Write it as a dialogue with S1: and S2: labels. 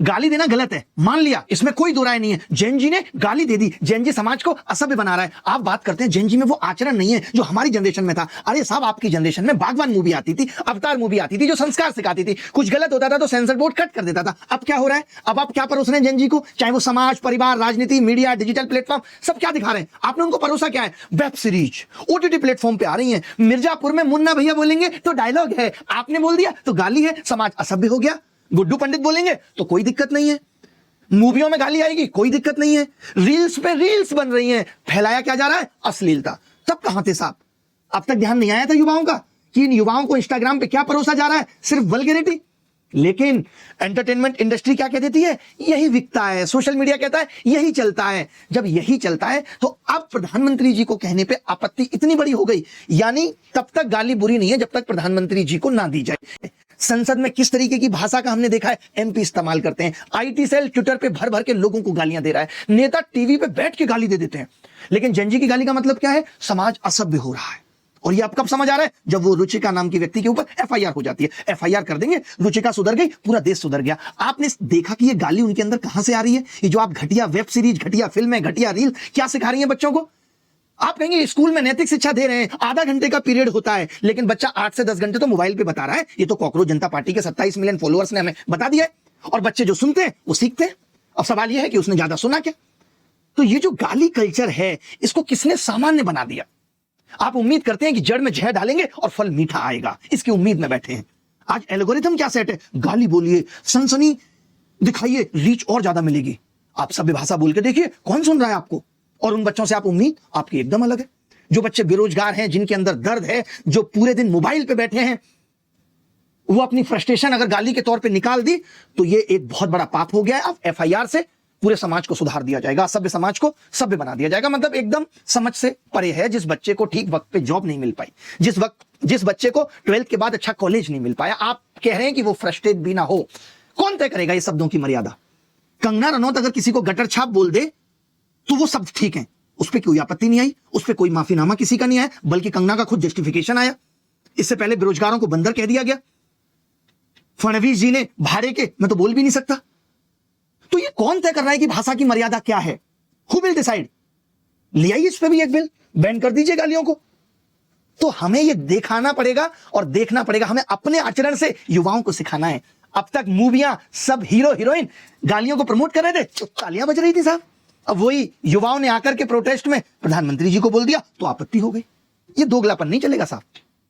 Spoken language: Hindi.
S1: गाली देना गलत है, मान लिया, इसमें कोई दो राय नहीं है। जेन जी ने गाली दे दी, जेन जी समाज को असभ्य बना रहा है। आप बात करते हैं जेन जी में वो आचरण नहीं है जो हमारी जनरेशन में था। अरे साहब, आपकी जनरेशन में बागवान मूवी आती थी, अवतार मूवी आती थी जो संस्कार सिखाती थी। कुछ गलत होता था तो सेंसर बोर्ड कट कर देता था। अब क्या हो रहा है? अब आप क्या परोस रहे हैं जेन जी को? चाहे वो समाज, परिवार, राजनीति, मीडिया, डिजिटल प्लेटफॉर्म, सब क्या दिखा रहे हैं? आपने उनको परोसा क्या है? वेब सीरीज ओटीटी प्लेटफॉर्म पे आ रही है। मिर्जापुर में मुन्ना भैया बोलेंगे तो डायलॉग है, आपने बोल दिया तो गाली है, समाज असभ्य हो गया। गुड्डू पंडित बोलेंगे तो कोई दिक्कत नहीं है, मूवियों में गाली आएगी, कोई दिक्कत नहीं है। रील्स पे रील्स बन रही हैं, फैलाया क्या जा रहा है? अश्लीलता। तब कहां थे साहब? अब तक ध्यान नहीं आया था युवाओं का कि इन युवाओं को इंस्टाग्राम पे क्या परोसा जा रहा है? सिर्फ वल्गैरिटी। लेकिन एंटरटेनमेंट इंडस्ट्री क्या कह देती है? यही बिकता है। सोशल मीडिया कहता है यही चलता है। जब यही चलता है तो अब प्रधानमंत्री जी को कहने पे आपत्ति इतनी बड़ी हो गई, यानी तब तक गाली बुरी नहीं है जब तक प्रधानमंत्री जी को ना दी जाए। संसद में किस तरीके की भाषा का हमने देखा है एमपी इस्तेमाल करते हैं। आईटी सेल ट्विटर पे भर भर के लोगों को गालियां दे रहा है, नेता टीवी पे बैठ के गाली दे देते हैं। लेकिन जेन जी की गाली का मतलब क्या है? समाज असभ्य हो रहा है। और ये अब कब समझ आ रहा है? जब वो रुचिका नाम की व्यक्ति के ऊपर एफआईआर हो जाती है। एफआईआर कर देंगे, रुचिका सुधर गई, पूरा देश सुधर गया। आपने देखा कि ये गाली उनके अंदर कहां से आ रही है? ये जो आप घटिया वेब सीरीज, घटिया फिल्में, घटिया रील क्या सिखा रही है बच्चों को? आप कहेंगे स्कूल में नैतिक शिक्षा दे रहे हैं, आधा घंटे का पीरियड होता है, लेकिन बच्चा 8 से 10 घंटे तो मोबाइल पे बता रहा है। ये तो कॉकरोच जनता पार्टी के 27 मिलियन फॉलोअर्स ने हमें बता दिया है। और बच्चे जो सुनते हैं वो सीखते हैं। अब सवाल यह है कि उसने ज्यादा सुना क्या? तो ये जो गाली कल्चर है, इसको किसने सामान्य बना दिया? आप उम्मीद करते हैं कि जड़ में जहर डालेंगे और फल मीठा आएगा, इसकी उम्मीद में बैठे हैं। आज एल्गोरिथम क्या सेट है? गाली बोलिए, सनसनी दिखाइए, रीच और ज्यादा मिलेगी। आप सभ्य भाषा बोल के देखिए, कौन सुन रहा है आपको? और उन बच्चों से आप उम्मीद आपकी एकदम अलग है। जो बच्चे बेरोजगार हैं, जिनके अंदर दर्द है, जो पूरे दिन मोबाइल पे बैठे हैं, वो अपनी फ्रस्ट्रेशन अगर गाली के तौर पे निकाल दी तो ये एक बहुत बड़ा पाप हो गया है। अब एफआईआर से पूरे समाज को सुधार दिया जाएगा, सभ्य समाज को सभ्य बना दिया जाएगा। मतलब एकदम समझ से परे है। जिस बच्चे को ठीक वक्त पे जॉब नहीं मिल पाई, जिस बच्चे को 12th के बाद अच्छा कॉलेज नहीं मिल पाया, आप कह रहे हैं कि वो फ्रस्ट्रेट भी ना हो। कौन तय करेगा ये शब्दों की मर्यादा? कंगना रनौत अगर किसी को गटर छाप बोल दे तो वो शब्द ठीक है, उस पर कोई आपत्ति नहीं आई, उस पर कोई माफीनामा किसी का नहीं आया, बल्कि कंगना का खुद जस्टिफिकेशन आया। इससे पहले बेरोजगारों को बंदर कह दिया गया। फडणवीस जी ने भाड़े के, मैं तो बोल भी नहीं सकता। तो ये कौन तय कर रहा है कि भाषा की मर्यादा क्या है? Who will decide? ले आइए इस पे भी एक बिल, बैन कर दीजिए गालियों को। तो हमें ये दिखाना पड़ेगा और देखना पड़ेगा, हमें अपने आचरण से युवाओं को सिखाना है। अब तक मूवियां सब हीरो हीरोइन गालियों को प्रमोट कर रहे थे तो तालियां बज रही थी साहब। अब वही युवाओं ने आकर के प्रोटेस्ट में प्रधानमंत्री जी को बोल दिया तो आपत्ति हो गई। ये दोगलापन नहीं चलेगा साहब।